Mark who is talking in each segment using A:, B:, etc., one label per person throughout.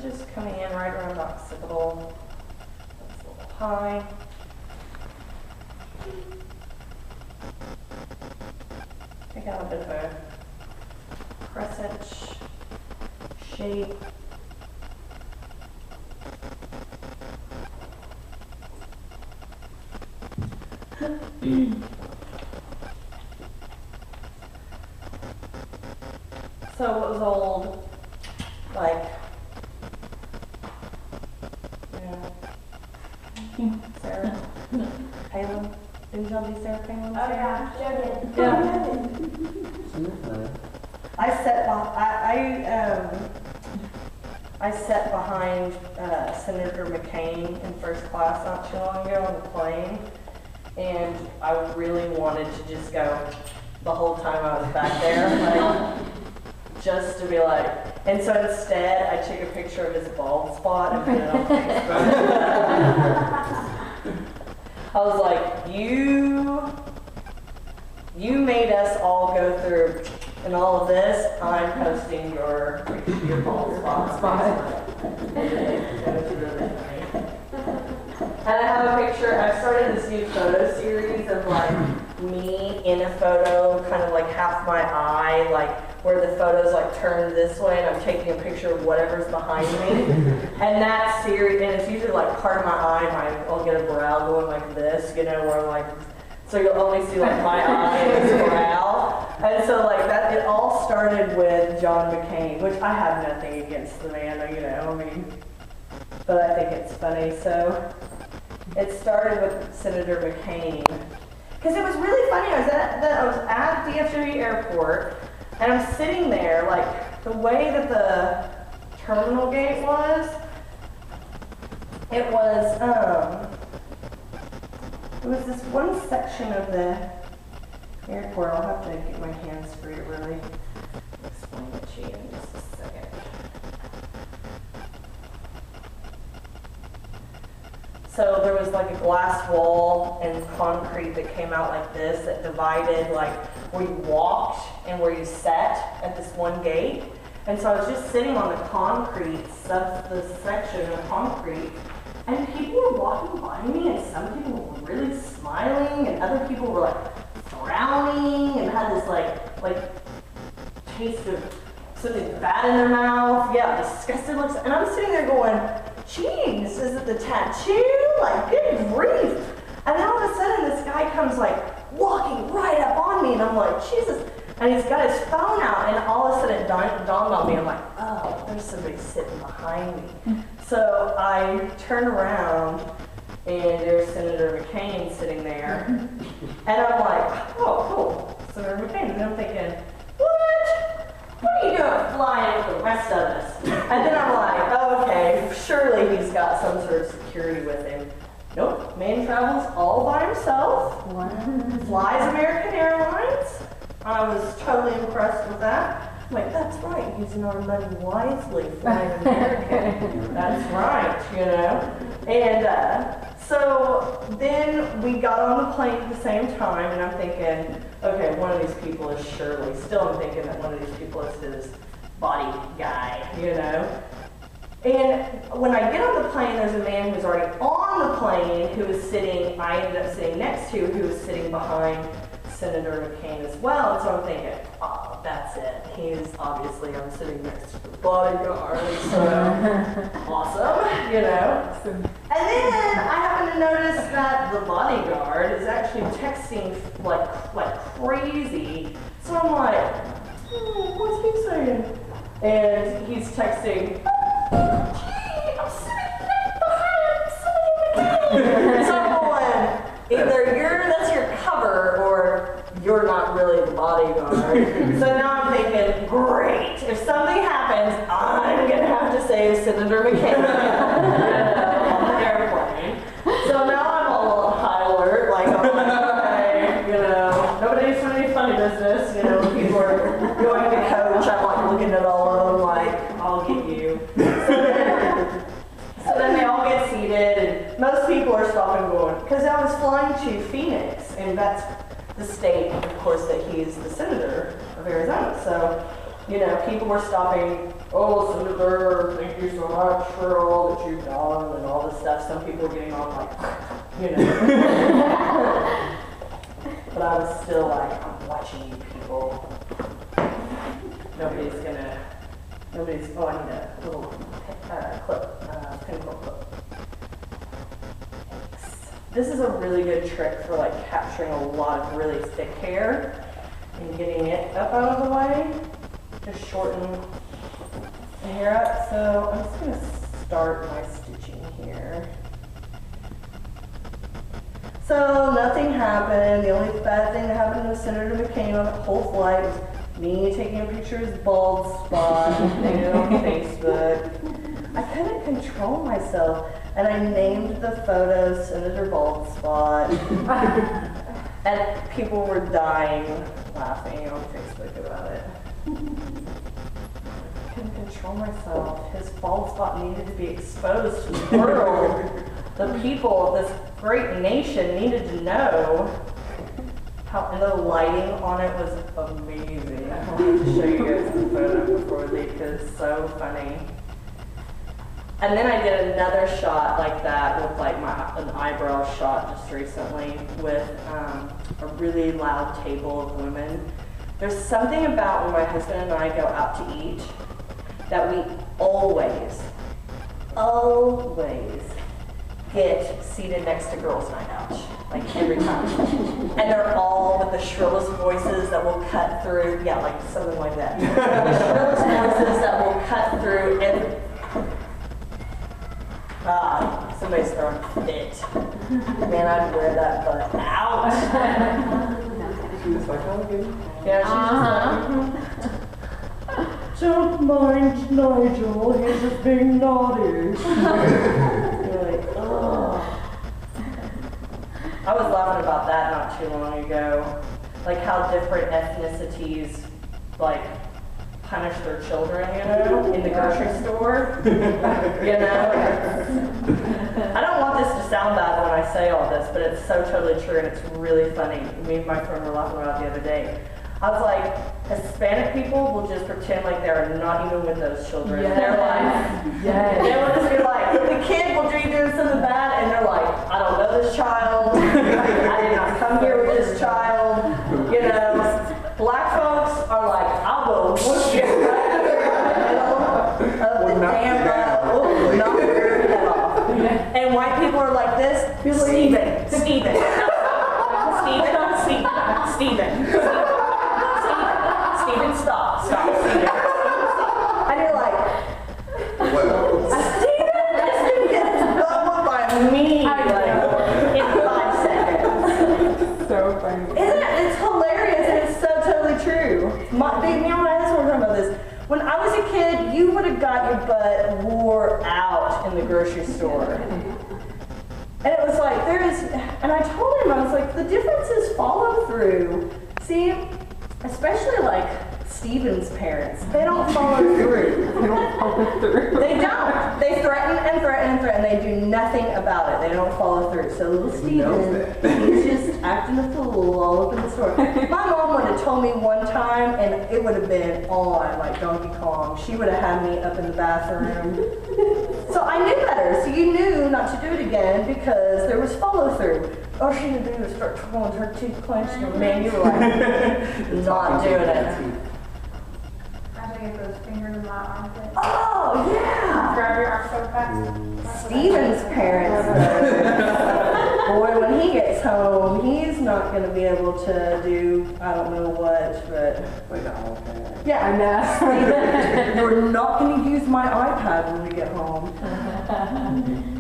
A: just coming in right around the occipital. That's a little high. I got a bit of a crescent shape. So it was old, like, Sarah Palin. Didn't y'all do Sarah Palin?
B: Oh yeah, sure did.
A: Yeah. I sat behind Senator McCain in first class not too long ago on the plane, and I really wanted to just go the whole time I was back there, like, just to be like, and so instead I took a picture of his bald spot and put it on Facebook. I was like, you made us all go through and all of this, I'm posting your bald spot. It was really funny. And I have a picture, I've started this new photo series of like me in a photo, kind of like half my eye, like where the photo's like turned this way and I'm taking a picture of whatever's behind me. And that series, and it's usually like part of my eye, I'll get a brow going like this, you know, where like, so you'll only see like my eye and his brow. And so like that, it all started with John McCain, which I have nothing against the man, you know, I mean, but I think it's funny. So it started with Senator McCain. Because it was really funny, I was at DFW Airport, and I'm sitting there, like, the way that the terminal gate was, it was this one section of the airport. I'll have to get my hands free to really explain it to you in just a second. So there was like a glass wall and concrete that came out like this that divided like where you walked and where you sat at this one gate. And so I was just sitting on the concrete, the section of concrete, and people were walking by me, and some people were really smiling, and other people were like frowning and had this like taste of something bad in their mouth. Yeah, disgusted looks. And I'm sitting there going, geez, is it the tattoo? Like, good grief. And then all of a sudden this guy comes like walking right up on me, and I'm like, Jesus. And he's got his phone out, and all of a sudden it dawned on me. I'm like, oh, there's somebody sitting behind me. So I turned around, and there's Senator McCain sitting there. And I'm like, oh, cool, Senator McCain. And I'm thinking, what are you doing flying with the rest of us? And then I'm like, oh, okay, surely he's got some sort of security with him. Nope, man travels all by himself. Wow. Flies American Airlines. I was totally impressed with that. I'm like, that's right, using our money wisely, flying American. That's right, you know. And so then we got on the plane at the same time, and I'm thinking, okay, one of these people is surely, still I'm thinking that one of these people is his body guy, you know. And when I get on the plane, there's a man who's already on the plane who is sitting, I ended up sitting next to, who was sitting behind Senator McCain as well. And so I'm thinking, oh, that's it. He's obviously, I'm sitting next to the bodyguard, so awesome, you know. And then I happen to notice that the bodyguard is actually texting like crazy. So I'm like, what's he saying? And he's texting, I'm sitting behind Senator McCain. So I'm going, either that's your cover, or you're not really the bodyguard. So now I'm thinking, great, if something happens, I'm going to have to save Senator McCain on the airplane. So now I'm all on high alert, like, okay, you know, nobody's doing any funny business, you know, people are going to coach, I'm like looking at all of them like, I'll get you. So then they all get seated, and most people are stopping going, because I was flying to Phoenix, and that's the state, of course, that he's the senator of Arizona. So You know, people were stopping, oh, Senator, thank you so much for all that you've done and all this stuff. Some people were getting on like, you know. But I was still like, I'm watching you people. Nobody's, oh, I need a little clip, pinnacle clip. Thanks. This is a really good trick for like capturing a lot of really thick hair and getting it up out of the way. Just shorten the hair up. So I'm just gonna start my stitching here. So nothing happened. The only bad thing that happened to Senator McCain on the whole flight was me taking a picture of his bald spot and putting it on Facebook. I couldn't control myself, and I named the photo Senator Bald Spot. And people were dying laughing on Facebook about it. I couldn't control myself. His bald spot needed to be exposed to the world. The people of this great nation needed to know how, and the lighting on it was amazing. I wanted to show you guys the photo before we leave because it's so funny. And then I did another shot like that with like an eyebrow shot just recently with a really loud table of women. There's something about when my husband and I go out to eat that we always get seated next to girls' night out, like every time. And they're all with the shrillest voices that will cut through, yeah, like something like that. The shrillest voices that will cut through and somebody's throwing a fit. Man, I'd wear that butt out.
B: She was like, oh, good.
A: Yeah, she's just like, don't mind Nigel, he's just being naughty. You're like, oh. I was laughing about that not too long ago. Like how different ethnicities, like, punish their children, you know, in the grocery store. You know? I don't want this to sound bad when I say all this, but it's so totally true and it's really funny. Me and my friend were laughing about it the other day. I was like, Hispanic people will just pretend like they're not even with those children. Yes. They're like, yes. They will just be like, the kid will be doing something bad, and they're like, I don't know this child. I did not come here with this child. You know, black folks are like, I will whoop you right in the middle of the damn road. Knock your head off. And white people are like this, Stephen. Stop. And you're like, Stephen, this dude gets blown by me in 5 seconds.
B: So funny.
A: Isn't it? It's hilarious and it's so totally true. Me and my husband were talking about this. When I was a kid, you would have got your butt wore out in the grocery store. And it was like, and I told him, I was like, the difference is follow through. See, especially like Stephen's parents, they don't follow through. They don't. They threaten and threaten and threaten. They do nothing about it. They don't follow through. So little Stephen, he's just acting a fool all up in the store. My mom would have told me one time, and it would have been on like Donkey Kong. She would have had me up in the bathroom. So I knew better. So you knew not to do it again because there was follow through. All she had to do was start twirling her teeth clenched, and man, you were like, not doing it.
C: I should get those fingers in my armpit.
A: Oh, yeah!
C: Grab your arm so fast.
A: Stephen's parents, boy, when he gets home, he's not going to be able to do, I don't know what, but...
B: Like the iPad.
A: Yeah, I know. You're not going to use my iPad when we get home.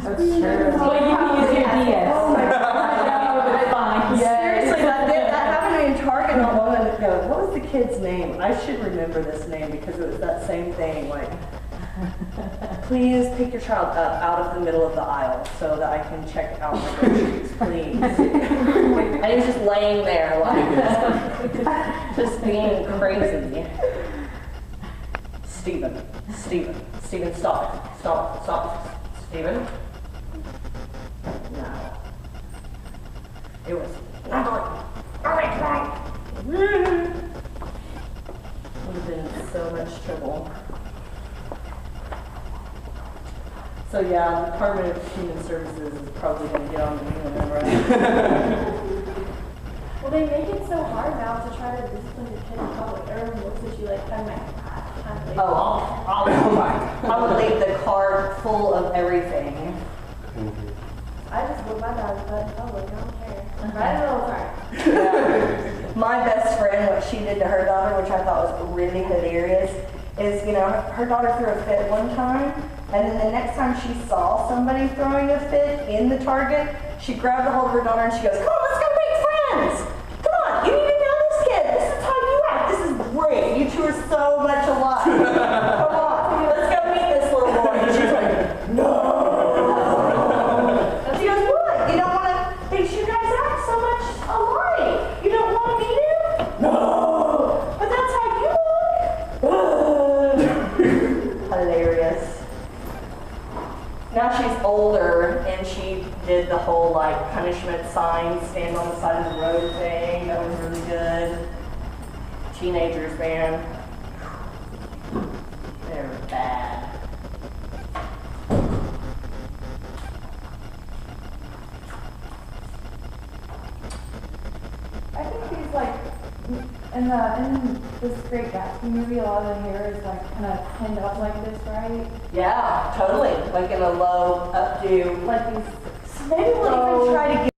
B: That's true.
D: Well, you can use your DS.
A: Oh my God.
D: It's fine.
A: Seriously, that happened to me in Target not long ago. What was the kid's name? I should remember this name because it was that same thing. Like, please pick your child up out of the middle of the aisle so that I can check out my groceries, please. And he was just laying there, like, just being crazy. Stephen, stop. Stephen? No. It was Natalie. Would have been so much trouble. So yeah, the Department of Human Services is probably gonna get on to me whenever
C: Well, they make it so hard now to try to discipline your kid in public. Everyone looks at you like, I'm like, kind of
A: Oh,
B: Oh my
A: I would leave the car full of everything.
C: I just whip my dog's butt in public, I don't care. Right all the time.
A: My best friend, what she did to her daughter, which I thought was really hilarious, is, her daughter threw a fit one time, and then the next time she saw somebody throwing a fit in the Target, she grabbed a hold of her daughter and she goes, "Come on, let's go make friends! Come on, you need to know this kid. This is how you act. This is great. You two are so much alike. Come on, let's go meet this little boy." And she's like, "No." And she goes, "What? You don't want to, you guys act so much alike. You don't want to meet him?" "No, but that's how you look." Hilarious. Now she's older and she did the whole punishment sign, stand on the side of the road thing. That was really good. Teenagers, man. They're bad.
E: I think these in this Great Gatsby movie, a lot of the hair is kind of pinned up like this, right?
A: Yeah, totally. Like in a low updo.
E: Like these.
A: Maybe we'll even try to get